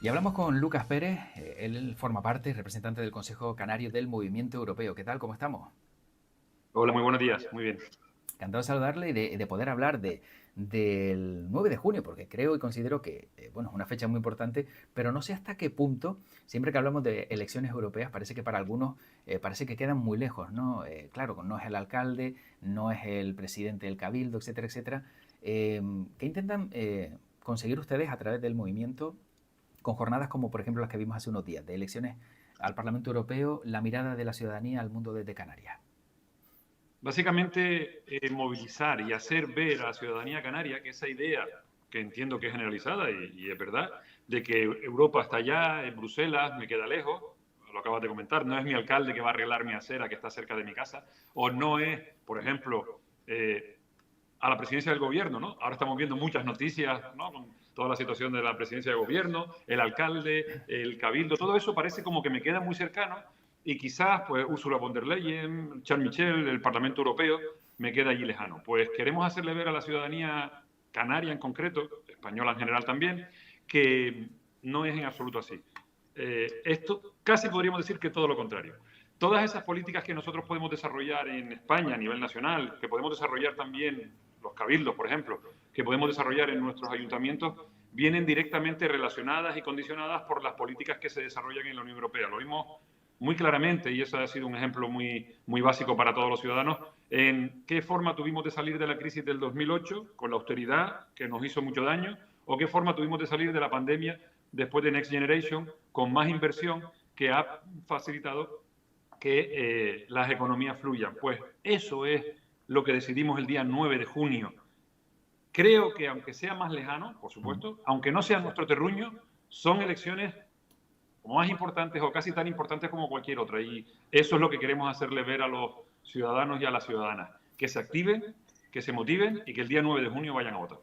Y hablamos con Lucas Pérez, él forma parte, representante del Consejo Canario del Movimiento Europeo. ¿Qué tal? ¿Cómo estamos? Hola, muy buenos días. Muy bien. Encantado de saludarle y de poder hablar del 9 de junio, porque creo y considero que bueno, es una fecha muy importante, pero no sé hasta qué punto, siempre que hablamos de elecciones europeas, parece que para algunos parece que quedan muy lejos, ¿no? Claro, no es el alcalde, no es el presidente del cabildo, etcétera, etcétera. ¿Qué intentan conseguir ustedes a través del movimiento con jornadas como por ejemplo las que vimos hace unos días, de elecciones al Parlamento Europeo, la mirada de la ciudadanía al mundo desde Canarias? Básicamente, movilizar y hacer ver a la ciudadanía canaria que esa idea, que entiendo que es generalizada y es verdad, de que Europa está allá, en Bruselas, me queda lejos, lo acabas de comentar, no es mi alcalde que va a arreglar mi acera que está cerca de mi casa, o no es, por ejemplo, a la presidencia del gobierno, ¿no? Ahora estamos viendo muchas noticias, ¿no? Con toda la situación de la presidencia del gobierno, el alcalde, el cabildo, todo eso parece como que me queda muy cercano y quizás, pues, Ursula von der Leyen, Charles Michel, el Parlamento Europeo, me queda allí lejano. Pues queremos hacerle ver a la ciudadanía canaria en concreto, española en general también, que no es en absoluto así. Esto casi podríamos decir que todo lo contrario. Todas esas políticas que nosotros podemos desarrollar en España a nivel nacional, que podemos desarrollar también los cabildos, por ejemplo, que podemos desarrollar en nuestros ayuntamientos, vienen directamente relacionadas y condicionadas por las políticas que se desarrollan en la Unión Europea. Lo vimos muy claramente, y eso ha sido un ejemplo muy básico para todos los ciudadanos, en qué forma tuvimos de salir de la crisis del 2008 con la austeridad, que nos hizo mucho daño, o qué forma tuvimos de salir de la pandemia después de Next Generation con más inversión que ha facilitado que las economías fluyan. Pues eso es lo que decidimos el día 9 de junio. Creo que aunque sea más lejano, por supuesto, aunque no sea nuestro terruño, son elecciones como más importantes o casi tan importantes como cualquier otra. Y eso es lo que queremos hacerle ver a los ciudadanos y a las ciudadanas. Que se activen, que se motiven y que el día 9 de junio vayan a votar.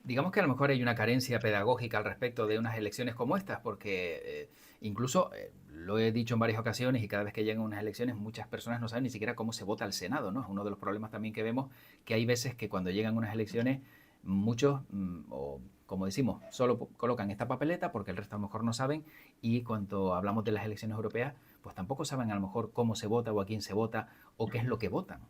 Digamos que a lo mejor hay una carencia pedagógica al respecto de unas elecciones como estas, porque incluso lo he dicho en varias ocasiones y cada vez que llegan unas elecciones muchas personas no saben ni siquiera cómo se vota al Senado, ¿no? Es uno de los problemas también que vemos, que hay veces que cuando llegan unas elecciones muchos, o como decimos, solo colocan esta papeleta porque el resto a lo mejor no saben, y cuando hablamos de las elecciones europeas, pues tampoco saben a lo mejor cómo se vota o a quién se vota o qué es lo que votan.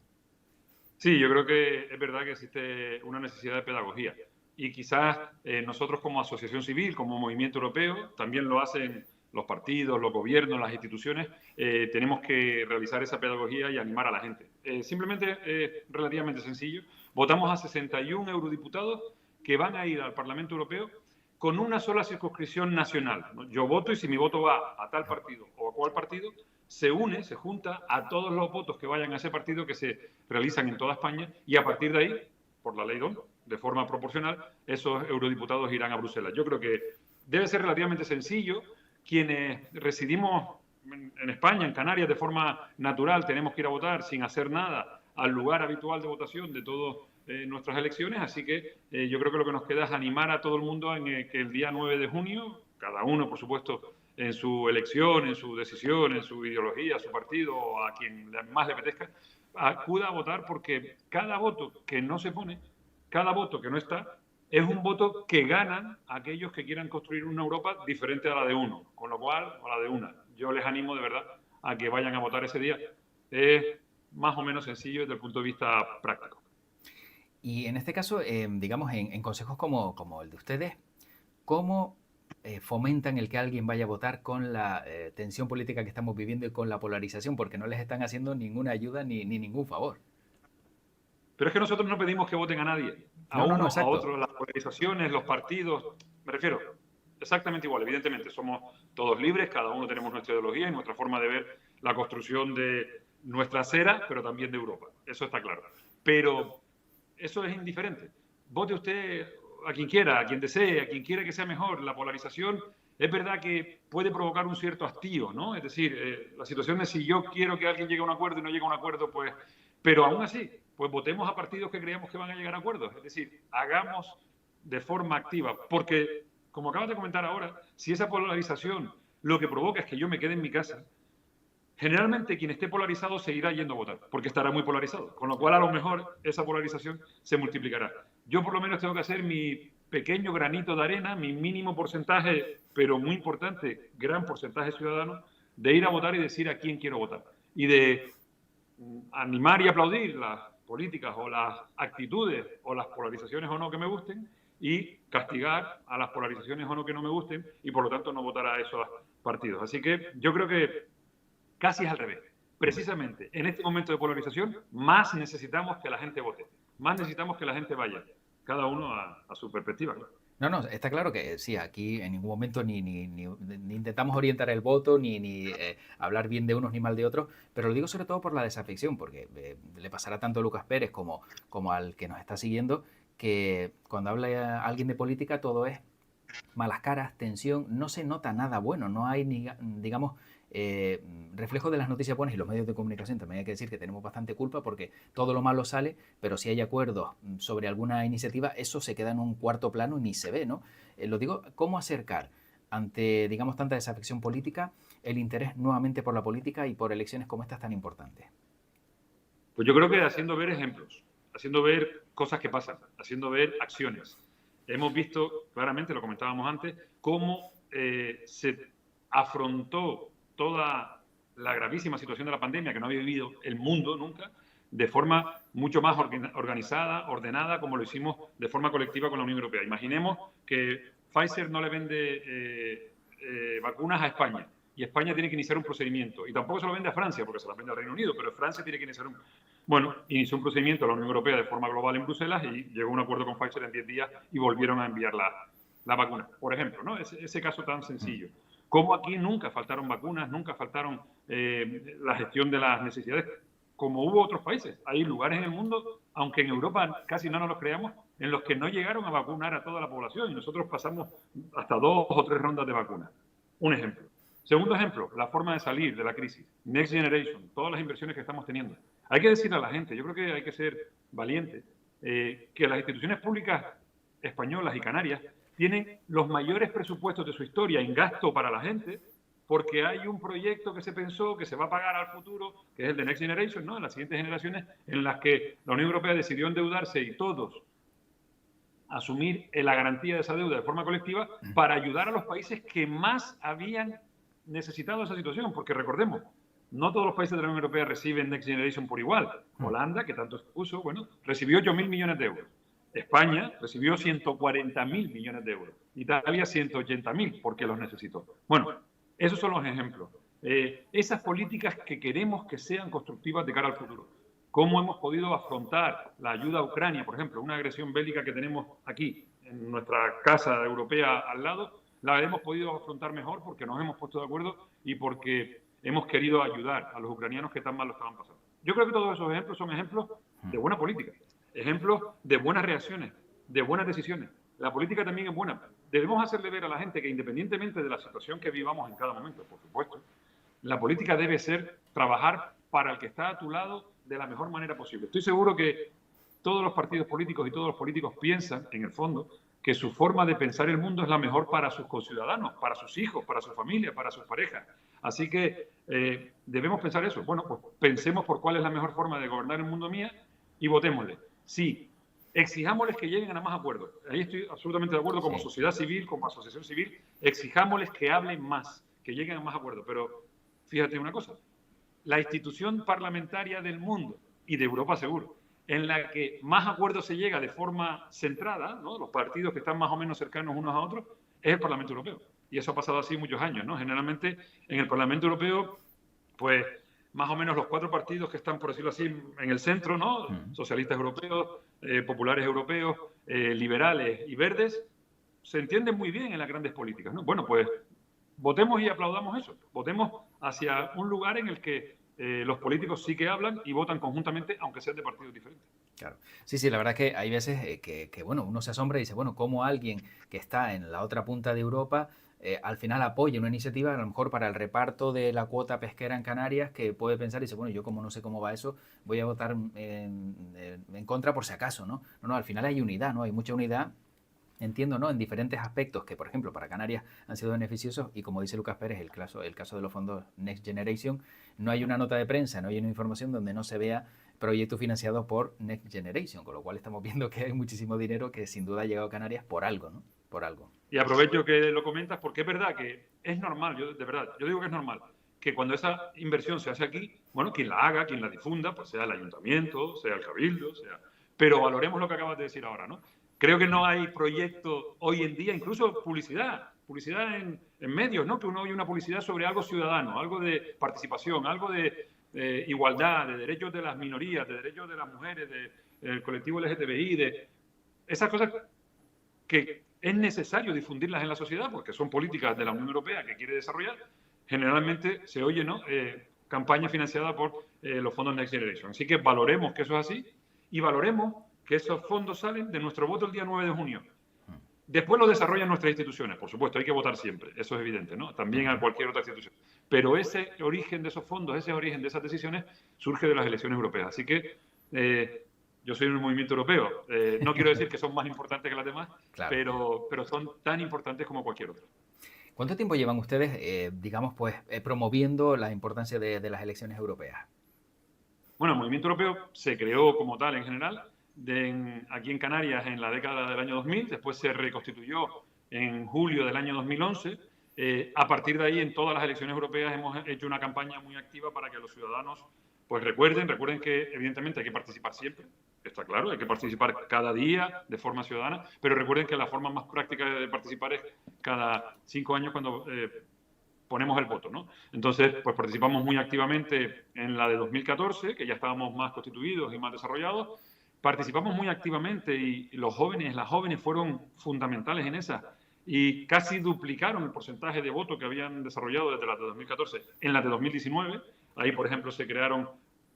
Sí, yo creo que es verdad que existe una necesidad de pedagogía. Y quizás nosotros como asociación civil, como movimiento europeo, también lo hacen los partidos, los gobiernos, las instituciones, tenemos que realizar esa pedagogía y animar a la gente. Simplemente es relativamente sencillo. Votamos a 61 eurodiputados que van a ir al Parlamento Europeo con una sola circunscripción nacional, ¿no? Yo voto y si mi voto va a tal partido o a cual partido, se une, se junta a todos los votos que vayan a ese partido que se realizan en toda España y a partir de ahí, por la ley DON, de forma proporcional, esos eurodiputados irán a Bruselas. Yo creo que debe ser relativamente sencillo. Quienes residimos en España, en Canarias, de forma natural, tenemos que ir a votar sin hacer nada al lugar habitual de votación de todas nuestras elecciones, así que yo creo que lo que nos queda es animar a todo el mundo en que el día 9 de junio, cada uno, por supuesto, en su elección, en su decisión, en su ideología, su partido, o a quien más le apetezca, acuda a votar porque cada voto que no se pone, cada voto que no está, es un voto que ganan aquellos que quieran construir una Europa diferente a la de uno, con lo cual, a la de una. Yo les animo de verdad a que vayan a votar ese día. Es más o menos sencillo desde el punto de vista práctico. Y en este caso, digamos, en consejos como el de ustedes, ¿cómo fomentan el que alguien vaya a votar con la tensión política que estamos viviendo y con la polarización? Porque no les están haciendo ninguna ayuda ni ningún favor. Pero es que nosotros no pedimos que voten a nadie, a No, no, no, uno, a exacto. otro, las polarizaciones, los partidos, me refiero, exactamente igual, evidentemente, somos todos libres, cada uno tenemos nuestra ideología y nuestra forma de ver la construcción de nuestra acera, pero también de Europa, eso está claro. Pero eso es indiferente. Vote usted a quien quiera, a quien desee, a quien quiera que sea mejor. La polarización es verdad que puede provocar un cierto hastío, ¿no? Es decir, la situación es si yo quiero que alguien llegue a un acuerdo y no llega a un acuerdo, pues... Pero aún así, pues votemos a partidos que creamos que van a llegar a acuerdos. Es decir, hagamos de forma activa, porque, como acabas de comentar ahora, si esa polarización lo que provoca es que yo me quede en mi casa, generalmente quien esté polarizado seguirá yendo a votar, porque estará muy polarizado, con lo cual a lo mejor esa polarización se multiplicará. Yo por lo menos tengo que hacer mi pequeño granito de arena, mi mínimo porcentaje, pero muy importante, gran porcentaje ciudadano, de ir a votar y decir a quién quiero votar. Y de animar y aplaudir las políticas o las actitudes o las polarizaciones o no que me gusten y castigar a las polarizaciones o no que no me gusten y por lo tanto no votar a esos partidos. Así que yo creo que casi es al revés. Precisamente en este momento de polarización más necesitamos que la gente vote, más necesitamos que la gente vaya, cada uno a su perspectiva. No, no, está claro que sí, aquí en ningún momento ni intentamos orientar el voto, ni hablar bien de unos ni mal de otros, pero lo digo sobre todo por la desafección, porque le pasará tanto a Lucas Pérez como al que nos está siguiendo, que cuando habla alguien de política todo es malas caras, tensión, no se nota nada bueno, no hay, ni, digamos, reflejo de las noticias buenas y los medios de comunicación. También hay que decir que tenemos bastante culpa porque todo lo malo sale, pero si hay acuerdos sobre alguna iniciativa, eso se queda en un cuarto plano y ni se ve, ¿no? Lo digo, ¿cómo acercar ante, digamos, tanta desafección política el interés nuevamente por la política y por elecciones como estas tan importantes? Pues yo creo que haciendo ver ejemplos, haciendo ver cosas que pasan, haciendo ver acciones. Hemos visto claramente, lo comentábamos antes, cómo se afrontó toda la gravísima situación de la pandemia que no había vivido el mundo nunca, de forma mucho más organizada, ordenada, como lo hicimos de forma colectiva con la Unión Europea. Imaginemos que Pfizer no le vende vacunas a España y España tiene que iniciar un procedimiento. Y tampoco se lo vende a Francia, porque se las vende al Reino Unido, pero Francia tiene que iniciar un... Bueno, inició un procedimiento a la Unión Europea de forma global en Bruselas y llegó a un acuerdo con Pfizer en 10 días y volvieron a enviar la vacuna. Por ejemplo, ¿no? Ese caso tan sencillo. Como aquí nunca faltaron vacunas, nunca faltaron la gestión de las necesidades, como hubo otros países. Hay lugares en el mundo, aunque en Europa casi no nos lo creamos, en los que no llegaron a vacunar a toda la población y nosotros pasamos hasta 2 o 3 rondas de vacunas. Un ejemplo. Segundo ejemplo, la forma de salir de la crisis. Next Generation, todas las inversiones que estamos teniendo. Hay que decirle a la gente, yo creo que hay que ser valiente, que las instituciones públicas españolas y canarias tienen los mayores presupuestos de su historia en gasto para la gente, porque hay un proyecto que se pensó que se va a pagar al futuro, que es el de Next Generation, ¿no? En las siguientes generaciones, en las que la Unión Europea decidió endeudarse y todos asumir la garantía de esa deuda de forma colectiva para ayudar a los países que más habían necesitado esa situación, porque recordemos, no todos los países de la Unión Europea reciben Next Generation por igual. Holanda, que tanto se puso, bueno, recibió 8.000 millones de euros. España recibió 140.000 millones de euros. Italia 180.000 porque los necesitó. Bueno, esos son los ejemplos. Esas políticas que queremos que sean constructivas de cara al futuro. ¿Cómo hemos podido afrontar la ayuda a Ucrania, por ejemplo, una agresión bélica que tenemos aquí, en nuestra casa europea al lado? La hemos podido afrontar mejor porque nos hemos puesto de acuerdo y porque hemos querido ayudar a los ucranianos que tan mal lo estaban pasando. Yo creo que todos esos ejemplos son ejemplos de buena política, ejemplos de buenas reacciones, de buenas decisiones. La política también es buena. Debemos hacerle ver a la gente que independientemente de la situación que vivamos en cada momento, por supuesto, la política debe ser trabajar para el que está a tu lado de la mejor manera posible. Estoy seguro que todos los partidos políticos y todos los políticos piensan, en el fondo, que su forma de pensar el mundo es la mejor para sus conciudadanos, para sus hijos, para su familia, para sus parejas. Así que debemos pensar eso. Bueno, pues pensemos por cuál es la mejor forma de gobernar el mundo mía y votémosle. Sí, exijámosles que lleguen a más acuerdos. Ahí estoy absolutamente de acuerdo, como sociedad civil, como asociación civil, exijámosles que hablen más, que lleguen a más acuerdos. Pero fíjate una cosa, la institución parlamentaria del mundo, y de Europa seguro, en la que más acuerdos se llega de forma centrada, ¿no? Los partidos que están más o menos cercanos unos a otros, es el Parlamento Europeo. Y eso ha pasado así muchos años, ¿no? Generalmente en el Parlamento Europeo, pues más o menos los 4 partidos que están, por decirlo así, en el centro, ¿no? Socialistas europeos, populares europeos, liberales y verdes, se entienden muy bien en las grandes políticas, ¿no? Bueno, pues votemos y aplaudamos eso. Votemos hacia un lugar en el que los políticos sí que hablan y votan conjuntamente, aunque sean de partidos diferentes. Claro. Sí, sí, la verdad es que hay veces que, bueno, uno se asombra y dice, bueno, ¿cómo alguien que está en la otra punta de Europa al final apoya una iniciativa, a lo mejor para el reparto de la cuota pesquera en Canarias, que puede pensar y dice, bueno, yo como no sé cómo va eso, voy a votar en contra por si acaso, ¿no? No, no, al final hay unidad, ¿no? Hay mucha unidad. Entiendo, ¿no? En diferentes aspectos que, por ejemplo, para Canarias han sido beneficiosos y como dice Lucas Pérez, el caso de los fondos Next Generation, no hay una nota de prensa, no hay una información donde no se vea proyecto financiado por Next Generation, con lo cual estamos viendo que hay muchísimo dinero que sin duda ha llegado a Canarias por algo, ¿no? Por algo. Y aprovecho que lo comentas porque es verdad que es normal, yo de verdad, yo digo que es normal, que cuando esa inversión se hace aquí, bueno, quien la haga, quien la difunda, pues sea el ayuntamiento, sea el cabildo, sea... Pero valoremos lo que acabas de decir ahora, ¿no? Creo que no hay proyecto hoy en día, incluso publicidad en medios, ¿no? Que uno oye una publicidad sobre algo ciudadano, algo de participación, algo de igualdad, de derechos de las minorías, de derechos de las mujeres, del colectivo LGTBI, de esas cosas que es necesario difundirlas en la sociedad porque son políticas de la Unión Europea que quiere desarrollar. Generalmente se oye, ¿no? Campaña financiada por los fondos Next Generation. Así que valoremos que eso es así y valoremos que esos fondos salen de nuestro voto el día 9 de junio. Después lo desarrollan nuestras instituciones, por supuesto, hay que votar siempre, eso es evidente, ¿no? También a cualquier otra institución. Pero ese origen de esos fondos, ese origen de esas decisiones, surge de las elecciones europeas. Así que yo soy un movimiento europeo. No quiero decir que son más importantes que las demás, claro, pero son tan importantes como cualquier otro. ¿Cuánto tiempo llevan ustedes, digamos, pues, promoviendo la importancia de las elecciones europeas? Bueno, el movimiento europeo se creó como tal en general aquí en Canarias en la década del año 2000, después se reconstituyó en julio del año 2011. A partir de ahí, en todas las elecciones europeas hemos hecho una campaña muy activa para que los ciudadanos pues recuerden que evidentemente hay que participar siempre, está claro, hay que participar cada día de forma ciudadana, pero recuerden que la forma más práctica de participar es cada 5 años cuando ponemos el voto, ¿no? Entonces, pues participamos muy activamente en la de 2014, que ya estábamos más constituidos y más desarrollados. Participamos muy activamente y las jóvenes fueron fundamentales en esa y casi duplicaron el porcentaje de voto que habían desarrollado desde la de 2014 en la de 2019. Ahí, por ejemplo, se crearon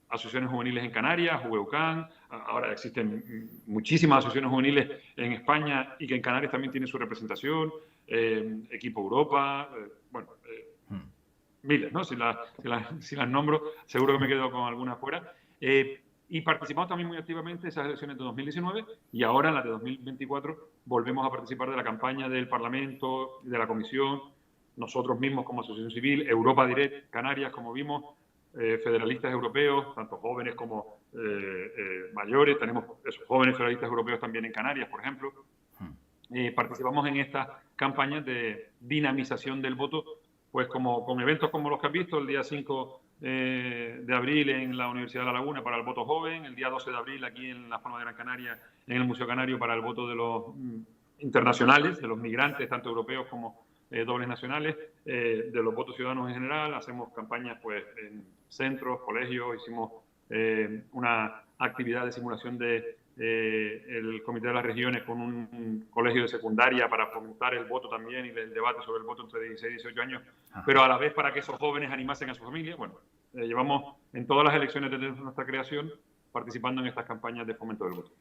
asociaciones juveniles en Canarias, Juveucan, ahora existen muchísimas asociaciones juveniles en España y que en Canarias también tiene su representación, Equipo Europa, miles, ¿no? Si las nombro, seguro que me quedo con alguna fuera. Y participamos también muy activamente en esas elecciones de 2019 y ahora en las de 2024 volvemos a participar de la campaña del Parlamento, de la Comisión, nosotros mismos como Asociación Civil, Europa Direct, Canarias, como vimos, federalistas europeos, tanto jóvenes como mayores, tenemos esos jóvenes federalistas europeos también en Canarias, por ejemplo. Participamos en estas campañas de dinamización del voto, pues como con eventos como los que has visto, el día 5 de abril en la Universidad de La Laguna para el voto joven, el día 12 de abril aquí en la Palma de Gran Canaria, en el Museo Canario para el voto de los internacionales, de los migrantes, tanto europeos como dobles nacionales, de los votos ciudadanos en general. Hacemos campañas pues en centros, colegios, hicimos una actividad de simulación de el Comité de las Regiones con un colegio de secundaria para fomentar el voto también y el debate sobre el voto entre 16 y 18 años, pero a la vez para que esos jóvenes animasen a su familia. Bueno, llevamos en todas las elecciones desde nuestra creación participando en estas campañas de fomento del voto.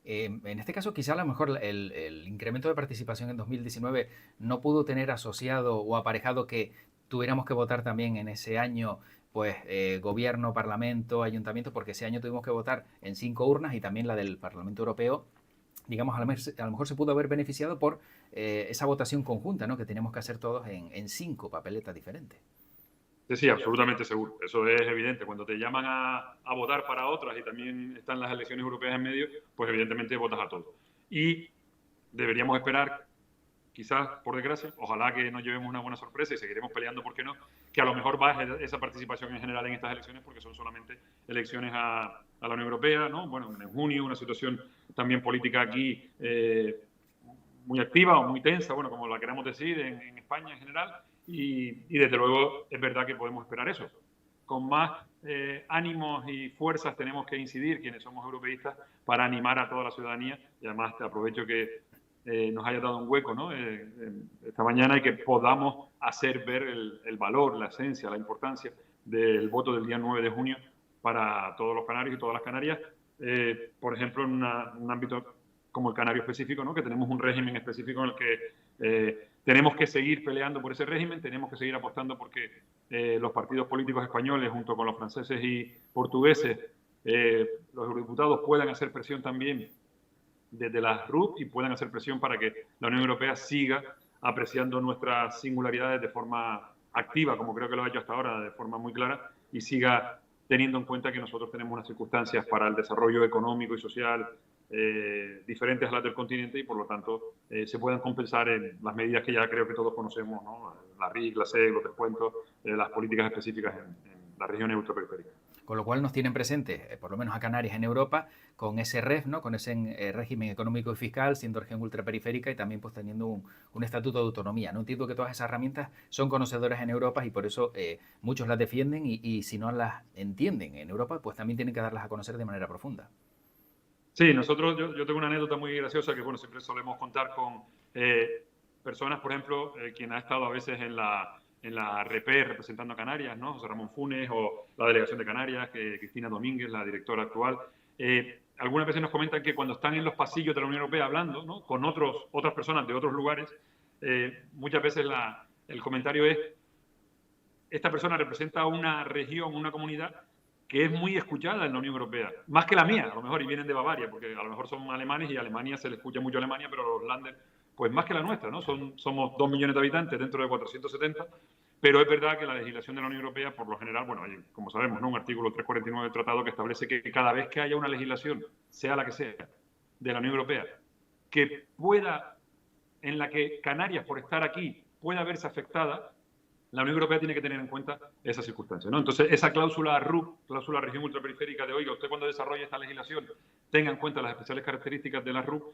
En este caso, quizá a lo mejor el incremento de participación en 2019 no pudo tener asociado o aparejado que tuviéramos que votar también en ese año, pues gobierno, parlamento, ayuntamiento, porque ese año tuvimos que votar en 5 urnas y también la del Parlamento Europeo, digamos, a lo mejor se pudo haber beneficiado por esa votación conjunta, ¿no? Que teníamos que hacer todos en 5 papeletas diferentes. Sí, absolutamente seguro. Eso es evidente. Cuando te llaman a votar para otras y también están las elecciones europeas en medio, pues evidentemente votas a todos. Y deberíamos esperar, quizás por desgracia, ojalá que nos llevemos una buena sorpresa y seguiremos peleando, ¿por qué no?, que a lo mejor baje esa participación en general en estas elecciones porque son solamente elecciones a la Unión Europea, ¿no? Bueno, en junio, una situación también política aquí muy activa o muy tensa, bueno, como la queramos decir, en España en general. Y desde luego es verdad que podemos esperar eso. Con más ánimos y fuerzas tenemos que incidir, quienes somos europeístas, para animar a toda la ciudadanía. Y además te aprovecho que nos haya dado un hueco, ¿no? Esta mañana, y que podamos hacer ver el valor, la esencia, la importancia del voto del día 9 de junio para todos los canarios y todas las Canarias. Por ejemplo, en un ámbito como el canario específico, ¿no? Que tenemos un régimen específico en el que tenemos que seguir peleando por ese régimen, tenemos que seguir apostando porque los partidos políticos españoles, junto con los franceses y portugueses, los eurodiputados puedan hacer presión también desde las RUP y puedan hacer presión para que la Unión Europea siga apreciando nuestras singularidades de forma activa, como creo que lo ha hecho hasta ahora, de forma muy clara, y siga teniendo en cuenta que nosotros tenemos unas circunstancias para el desarrollo económico y social diferentes a las del continente y por lo tanto se puedan compensar en las medidas que ya creo que todos conocemos, ¿no? La RIC, la SEC, los descuentos, las políticas específicas en las regiones ultraperiféricas. Con lo cual nos tienen presentes, por lo menos a Canarias en Europa, con ese REF, ¿no? Con ese régimen económico y fiscal, siendo región ultraperiférica y también pues teniendo un estatuto de autonomía, ¿no? Entiendo que todas esas herramientas son conocedoras en Europa y por eso muchos las defienden y si no las entienden en Europa, pues también tienen que darlas a conocer de manera profunda. Sí, nosotros, yo tengo una anécdota muy graciosa que, bueno, siempre solemos contar con personas, por ejemplo, quien ha estado a veces en la RP representando a Canarias, ¿no? José Ramón Funes o la delegación de Canarias, Cristina Domínguez, la directora actual. Algunas veces nos comentan que cuando están en los pasillos de la Unión Europea hablando, ¿no? Con otras personas de otros lugares, muchas veces el comentario es: esta persona representa una región, una comunidad que es muy escuchada en la Unión Europea, más que la mía, a lo mejor, y vienen de Bavaria, porque a lo mejor son alemanes y a Alemania se le escucha mucho a Alemania, pero los Länder, pues más que la nuestra, ¿no? Somos 2 millones de habitantes dentro de 470, pero es verdad que la legislación de la Unión Europea, por lo general, bueno, hay, como sabemos, ¿no? Un artículo 349 del tratado que establece que cada vez que haya una legislación, sea la que sea, de la Unión Europea, que pueda, en la que Canarias, por estar aquí, pueda verse afectada, la Unión Europea tiene que tener en cuenta esas circunstancias, ¿no? Entonces, esa cláusula RUP, cláusula región ultraperiférica de, oiga, usted cuando desarrolle esta legislación tenga en cuenta las especiales características de la RUP,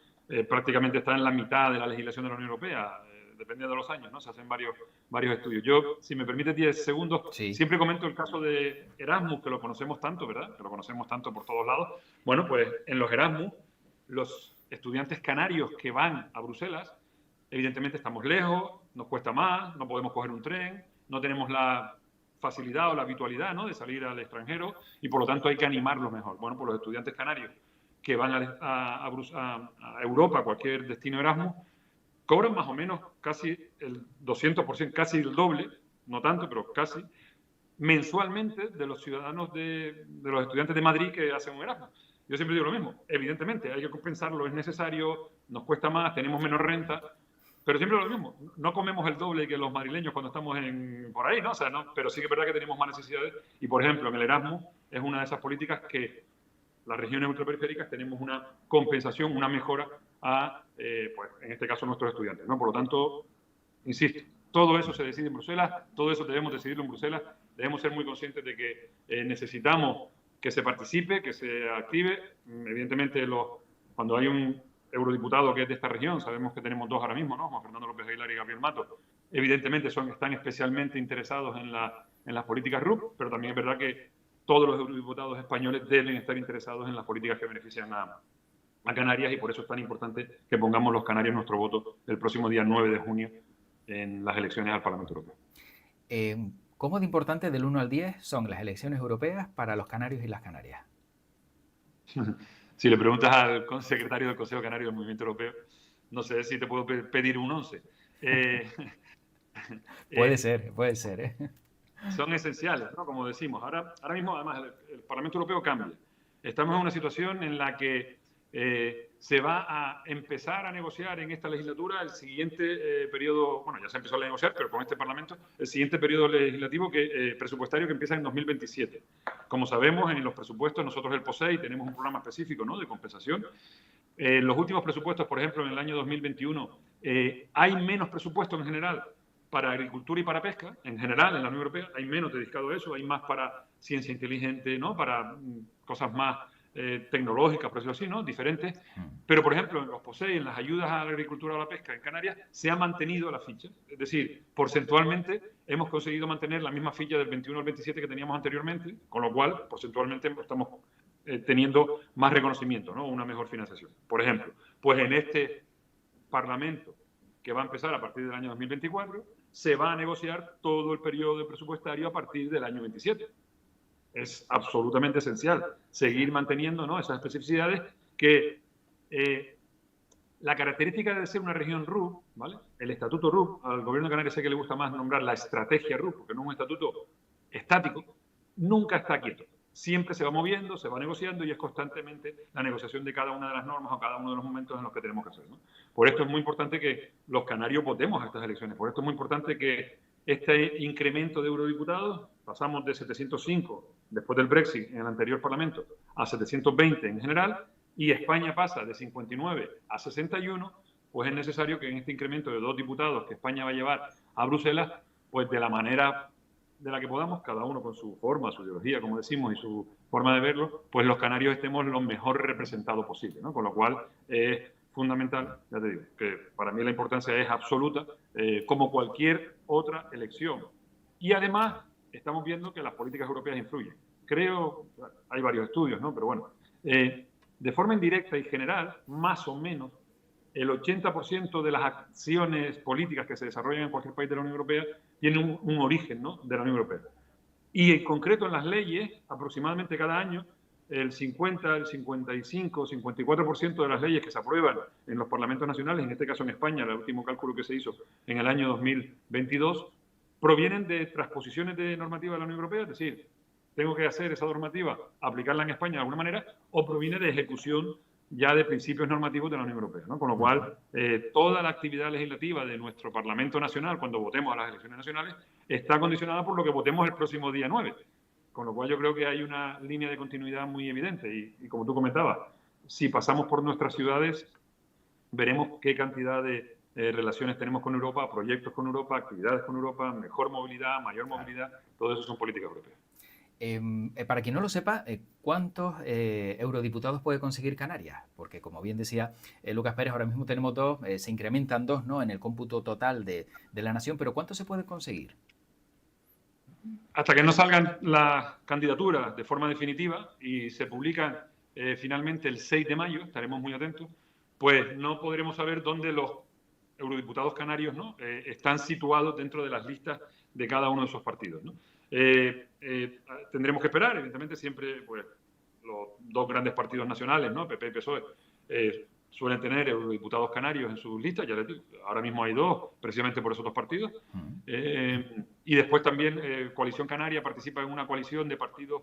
prácticamente está en la mitad de la legislación de la Unión Europea, dependiendo de los años, ¿no? Se hacen varios estudios. Yo, si me permite 10 segundos, Sí. siempre comento el caso de Erasmus, que lo conocemos tanto, ¿verdad? Que lo conocemos tanto por todos lados. Bueno, pues en los Erasmus, los estudiantes canarios que van a Bruselas, evidentemente estamos lejos, nos cuesta más, no podemos coger un tren, no tenemos la facilidad o la habitualidad, ¿no? De salir al extranjero y por lo tanto hay que animarlos mejor. Bueno, pues los estudiantes canarios que van a Europa, cualquier destino Erasmus, cobran más o menos casi el 200%, casi el doble, no tanto, pero casi, mensualmente de los ciudadanos de los estudiantes de Madrid que hacen un Erasmus. Yo siempre digo lo mismo, evidentemente hay que compensarlo, es necesario, nos cuesta más, tenemos menos renta, pero siempre lo mismo, no comemos el doble que los madrileños cuando estamos por ahí, ¿no? O sea, no, pero sí que es verdad que tenemos más necesidades y, por ejemplo, en el Erasmus es una de esas políticas que las regiones ultraperiféricas tenemos una compensación, una mejora pues, en este caso, nuestros estudiantes, ¿no? Por lo tanto, insisto, todo eso se decide en Bruselas, todo eso debemos decidirlo en Bruselas, debemos ser muy conscientes de que necesitamos que se participe, que se active. Evidentemente, cuando hay un eurodiputado que es de esta región, sabemos que tenemos dos ahora mismo, ¿no? Juan Fernando López Aguilar y Gabriel Mato, evidentemente están especialmente interesados en las políticas RUP, pero también es verdad que todos los eurodiputados españoles deben estar interesados en las políticas que benefician a Canarias y por eso es tan importante que pongamos los canarios nuestro voto el próximo día 9 de junio en las elecciones al Parlamento Europeo. ¿Cómo de importante del 1 al 10 son las elecciones europeas para los canarios y las Canarias? Si le preguntas al secretario del Consejo Canario del Movimiento Europeo, no sé si te puedo pedir un 11. Puede ser, ¿eh? Son esenciales, ¿no? Como decimos. Ahora mismo, además, el Parlamento Europeo cambia. Estamos en una situación en la que se va a empezar a negociar en esta legislatura el siguiente periodo, bueno, ya se empezó a negociar, pero con este Parlamento, el siguiente periodo legislativo presupuestario que empieza en 2027. Como sabemos, en los presupuestos, nosotros el POSEI tenemos un programa específico, ¿no? De compensación. Los últimos presupuestos, por ejemplo, en el año 2021, hay menos presupuesto en general para agricultura y para pesca, en general, en la Unión Europea, hay menos dedicado a eso, hay más para ciencia inteligente, ¿no? Para cosas más tecnológicas, por decirlo así, ¿no? Diferentes. Pero, por ejemplo, en los POSEI, en las ayudas a la agricultura o a la pesca en Canarias, se ha mantenido la ficha. Es decir, porcentualmente hemos conseguido mantener la misma ficha del 21 al 27 que teníamos anteriormente, con lo cual, porcentualmente, estamos teniendo más reconocimiento, ¿no? Una mejor financiación. Por ejemplo, pues en este Parlamento, que va a empezar a partir del año 2024, se va a negociar todo el periodo presupuestario a partir del año 27. Es absolutamente esencial seguir manteniendo, ¿no? Esas especificidades que la característica de ser una región RUP, ¿vale? El estatuto RUP, al gobierno de Canarias sé que le gusta más nombrar la estrategia RUP, porque no es un estatuto estático, nunca está quieto. Siempre se va moviendo, se va negociando y es constantemente la negociación de cada una de las normas o cada uno de los momentos en los que tenemos que hacer, ¿no? Por esto es muy importante que los canarios votemos a estas elecciones, por esto es muy importante que este incremento de eurodiputados. Pasamos de 705 después del Brexit en el anterior Parlamento a 720 en general, y España pasa de 59 a 61, pues es necesario que en este incremento de 2 diputados que España va a llevar a Bruselas, pues de la manera de la que podamos, cada uno con su forma, su ideología, como decimos, y su forma de verlo, pues los canarios estemos lo mejor representados posible, ¿no? Con lo cual es fundamental, ya te digo, que para mí la importancia es absoluta, como cualquier otra elección. Y además estamos viendo que las políticas europeas influyen. Creo, hay varios estudios, ¿no? Pero bueno, de forma indirecta y general, más o menos, el 80% de las acciones políticas que se desarrollan en cualquier país de la Unión Europea tienen un origen, ¿no?, de la Unión Europea. Y en concreto en las leyes, aproximadamente cada año, el 50, el 55, 54% de las leyes que se aprueban en los parlamentos nacionales, en este caso en España, el último cálculo que se hizo en el año 2022, provienen de transposiciones de normativa de la Unión Europea, es decir, tengo que hacer esa normativa, aplicarla en España de alguna manera, o proviene de ejecución ya de principios normativos de la Unión Europea, ¿no? Con lo cual, toda la actividad legislativa de nuestro Parlamento Nacional, cuando votemos a las elecciones nacionales, está condicionada por lo que votemos el próximo día 9. Con lo cual yo creo que hay una línea de continuidad muy evidente. Y como tú comentabas, si pasamos por nuestras ciudades, veremos qué cantidad de relaciones tenemos con Europa, proyectos con Europa, actividades con Europa, mejor movilidad, mayor movilidad, todo eso son políticas europeas. Para quien no lo sepa, ¿cuántos eurodiputados puede conseguir Canarias? Porque, como bien decía Lucas Pérez, ahora mismo tenemos 2, se incrementan 2, ¿no?, en el cómputo total de la nación, pero ¿cuántos se puede conseguir? Hasta que no salgan las candidaturas de forma definitiva y se publican finalmente el 6 de mayo, estaremos muy atentos, pues no podremos saber dónde los eurodiputados canarios, ¿no?, están situados dentro de las listas de cada uno de esos partidos, ¿no? Tendremos que esperar, evidentemente, siempre pues, los 2 grandes partidos nacionales, ¿no?, PP y PSOE, suelen tener eurodiputados canarios en sus listas, ya les digo, ahora mismo hay 2, precisamente por esos 2 partidos. Y después también Coalición Canaria participa en una coalición de partidos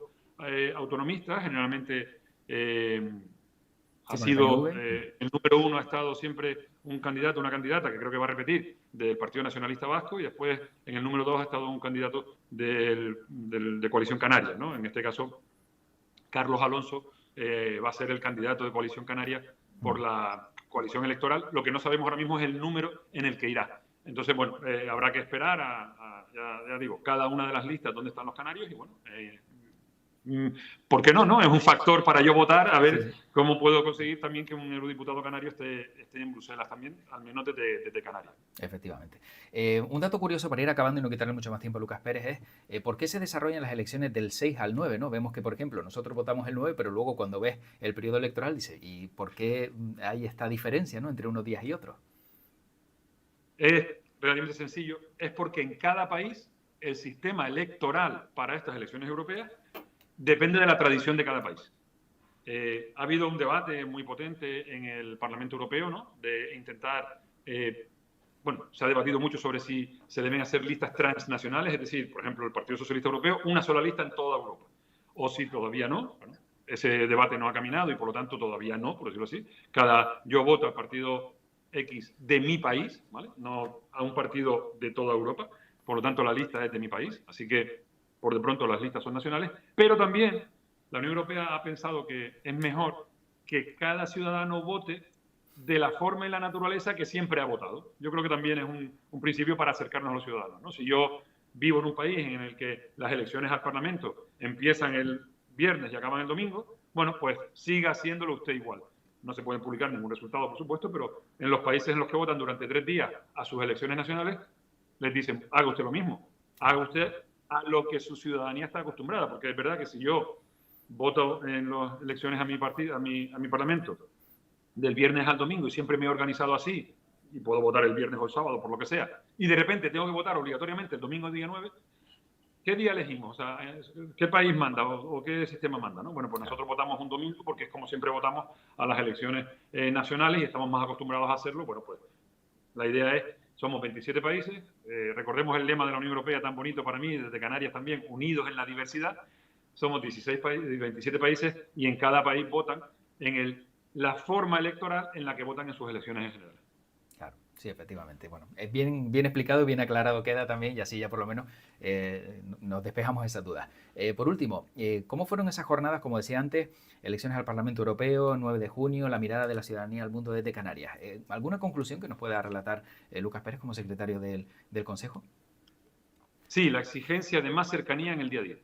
autonomistas, generalmente ha sido el número 1, ha estado siempre un candidato, una candidata, que creo que va a repetir, del Partido Nacionalista Vasco, y después en el número 2 ha estado un candidato de Coalición Canaria, ¿no? En este caso, Carlos Alonso va a ser el candidato de Coalición Canaria por la coalición electoral. Lo que no sabemos ahora mismo es el número en el que irá. Entonces, bueno, habrá que esperar ya digo, cada una de las listas donde están los canarios y, bueno, ¿por qué no, no? Es un factor para yo votar, a ver cómo puedo conseguir también que un eurodiputado canario esté en Bruselas también, al menos desde Canarias. Efectivamente. Un dato curioso para ir acabando y no quitarle mucho más tiempo a Lucas Pérez es ¿por qué se desarrollan las elecciones del 6 al 9? ¿No? Vemos que, por ejemplo, nosotros votamos el 9, pero luego cuando ves el periodo electoral dice, ¿y por qué hay esta diferencia, ¿no?, entre unos días y otros? Es relativamente sencillo. Es porque en cada país el sistema electoral para estas elecciones europeas depende de la tradición de cada país. Ha habido un debate muy potente en el Parlamento Europeo, ¿no?, de intentar, bueno, se ha debatido mucho sobre si se deben hacer listas transnacionales, es decir, por ejemplo, el Partido Socialista Europeo, una sola lista en toda Europa. O si todavía no, bueno, ese debate no ha caminado y por lo tanto todavía no, por decirlo así. Yo voto al partido X de mi país, ¿vale?, no a un partido de toda Europa, por lo tanto la lista es de mi país, así que por de pronto las listas son nacionales, pero también la Unión Europea ha pensado que es mejor que cada ciudadano vote de la forma y la naturaleza que siempre ha votado. Yo creo que también es un principio para acercarnos a los ciudadanos, ¿no? Si yo vivo en un país en el que las elecciones al Parlamento empiezan el viernes y acaban el domingo, bueno, pues siga haciéndolo usted igual. No se puede publicar ningún resultado, por supuesto, pero en los países en los que votan durante 3 días a sus elecciones nacionales, les dicen, haga usted lo mismo, haga usted a lo que su ciudadanía está acostumbrada, porque es verdad que si yo voto en las elecciones a mi partido, a mi parlamento, del viernes al domingo y siempre me he organizado así, y puedo votar el viernes o el sábado, por lo que sea, y de repente tengo que votar obligatoriamente el domingo día 9, ¿qué día elegimos? O sea, ¿qué país manda o qué sistema manda, ¿no? Bueno, pues nosotros votamos un domingo porque es como siempre votamos a las elecciones nacionales y estamos más acostumbrados a hacerlo. Bueno, pues la idea es, somos 27 países, recordemos el lema de la Unión Europea tan bonito para mí, desde Canarias también, unidos en la diversidad. Somos 27 países y en cada país votan en la forma electoral en la que votan en sus elecciones en general. Claro. Sí, efectivamente. Bueno, es bien explicado y bien aclarado queda también, y así ya por lo menos nos despejamos esas dudas. Por último, ¿cómo fueron esas jornadas, como decía antes, elecciones al Parlamento Europeo, 9 de junio, la mirada de la ciudadanía al mundo desde Canarias? ¿Alguna conclusión que nos pueda relatar Lucas Pérez como secretario del Consejo? Sí, la exigencia de más cercanía en el día a día.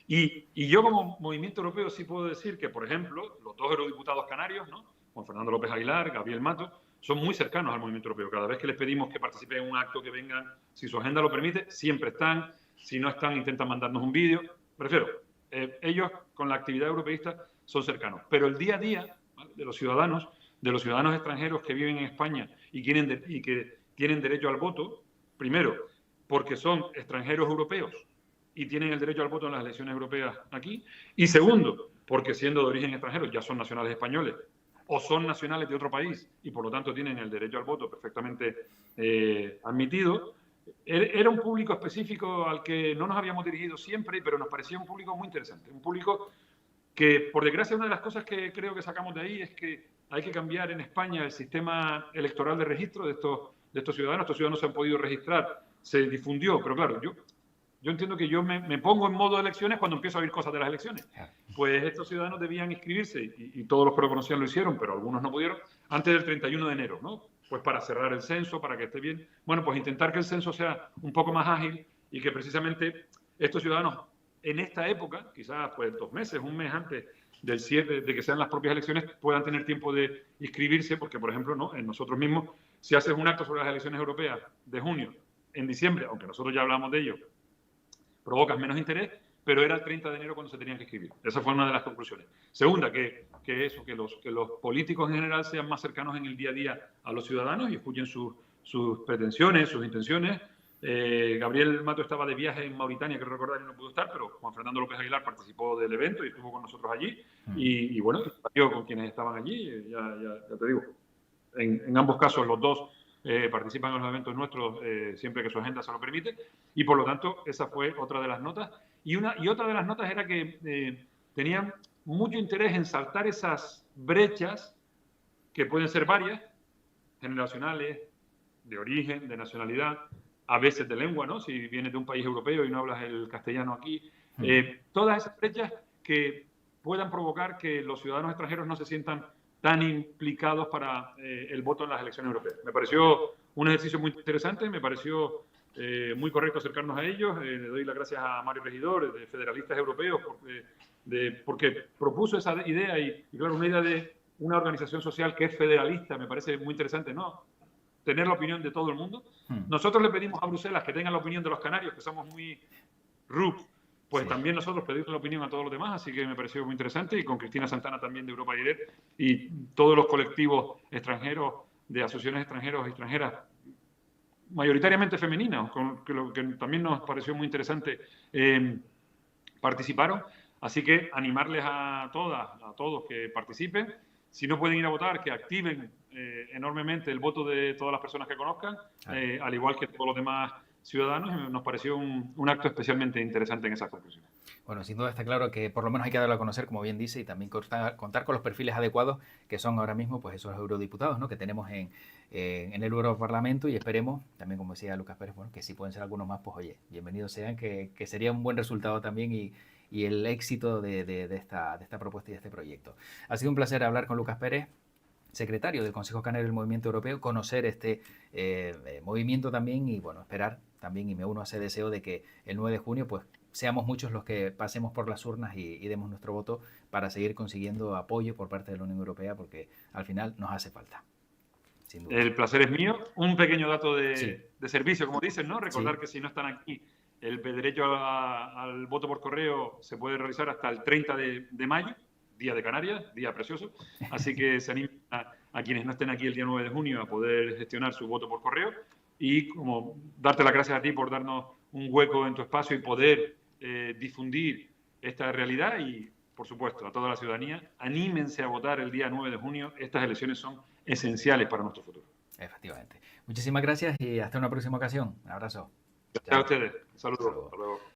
Y yo como Movimiento Europeo sí puedo decir que, por ejemplo, los dos eurodiputados canarios, ¿no? Juan Fernando López Aguilar, Gabriel Mato, son muy cercanos al Movimiento Europeo. Cada vez que les pedimos que participen en un acto, que vengan, si su agenda lo permite, siempre están. Si no están, intentan mandarnos un vídeo. Prefiero, ellos con la actividad europeísta son cercanos. Pero el día a día, ¿vale?, de los ciudadanos extranjeros que viven en España y que tienen derecho al voto, primero, porque son extranjeros europeos y tienen el derecho al voto en las elecciones europeas aquí. Y segundo, porque siendo de origen extranjero ya son nacionales españoles o son nacionales de otro país y por lo tanto tienen el derecho al voto perfectamente admitido. Era un público específico al que no nos habíamos dirigido siempre, pero nos parecía un público muy interesante. Un público que, por desgracia, una de las cosas que creo que sacamos de ahí es que hay que cambiar en España el sistema electoral de registro de estos ciudadanos. Estos ciudadanos se han podido registrar, se difundió, pero claro, yo entiendo que yo me pongo en modo de elecciones cuando empiezo a oír cosas de las elecciones. Pues estos ciudadanos debían inscribirse, y todos los que lo conocían lo hicieron, pero algunos no pudieron, antes del 31 de enero, ¿no? Pues para cerrar el censo, para que esté bien. Bueno, pues intentar que el censo sea un poco más ágil y que precisamente estos ciudadanos en esta época, quizás pues 2 meses, un mes antes del cierre, de que sean las propias elecciones, puedan tener tiempo de inscribirse, porque por ejemplo, ¿no?, en nosotros mismos, si haces un acto sobre las elecciones europeas de junio, en diciembre, aunque nosotros ya hablamos de ello, provocas menos interés, pero era el 30 de enero cuando se tenían que escribir. Esa fue una de las conclusiones. Segunda, que los políticos en general sean más cercanos en el día a día a los ciudadanos y escuchen sus pretensiones, sus intenciones. Gabriel Mato estaba de viaje en Mauritania, creo recordar, y no pudo estar, pero Juan Fernando López Aguilar participó del evento y estuvo con nosotros allí. Y bueno, yo con quienes estaban allí, ya te digo, en ambos casos los dos participan en los eventos nuestros siempre que su agenda se lo permite, y por lo tanto esa fue otra de las notas. Y otra de las notas era que tenían mucho interés en saltar esas brechas, que pueden ser varias, generacionales, de origen, de nacionalidad, a veces de lengua, ¿no?, si vienes de un país europeo y no hablas el castellano aquí. Todas esas brechas que puedan provocar que los ciudadanos extranjeros no se sientan tan implicados para el voto en las elecciones europeas. Me pareció un ejercicio muy interesante, me pareció muy correcto acercarnos a ellos. Le doy las gracias a Mario Regidor, de Federalistas Europeos, porque propuso esa idea y claro, una idea de una organización social que es federalista me parece muy interesante, ¿no?, tener la opinión de todo el mundo. Nosotros le pedimos a Bruselas que tengan la opinión de los canarios, que somos muy RUP, pues sí, también nosotros pedimos la opinión a todos los demás, así que me pareció muy interesante, y con Cristina Santana también de Europa Direct y todos los colectivos extranjeros, de asociaciones extranjeros y extranjeras, mayoritariamente femeninas, que también nos pareció muy interesante, participaron. Así que animarles a todos que participen. Si no pueden ir a votar, que activen enormemente el voto de todas las personas que conozcan, al igual que todos los demás ciudadanos. Nos pareció un acto especialmente interesante en esas conclusiones. Bueno, sin duda está claro que por lo menos hay que darlo a conocer, como bien dice, y también contar con los perfiles adecuados que son ahora mismo pues esos eurodiputados, ¿no?, que tenemos en el Europarlamento, y esperemos, también como decía Lucas Pérez, bueno, que si pueden ser algunos más, pues oye, bienvenidos sean, que sería un buen resultado también y el éxito de esta propuesta y de este proyecto. Ha sido un placer hablar con Lucas Pérez, secretario del Consejo Canario del Movimiento Europeo, conocer este movimiento también, y bueno, esperar también, y me uno a ese deseo de que el 9 de junio pues seamos muchos los que pasemos por las urnas y demos nuestro voto para seguir consiguiendo apoyo por parte de la Unión Europea, porque al final nos hace falta. Sin duda. El placer es mío. Un pequeño dato de servicio, como dicen, ¿no? Recordar que si no están aquí, el derecho al voto por correo se puede realizar hasta el 30 de mayo, Día de Canarias, día precioso. Así que se anima a quienes no estén aquí el día 9 de junio a poder gestionar su voto por correo. Y como darte las gracias a ti por darnos un hueco en tu espacio y poder difundir esta realidad. Y, por supuesto, a toda la ciudadanía, anímense a votar el día 9 de junio. Estas elecciones son esenciales para nuestro futuro. Efectivamente. Muchísimas gracias y hasta una próxima ocasión. Un abrazo. Gracias a ustedes. Saludos. Hasta luego.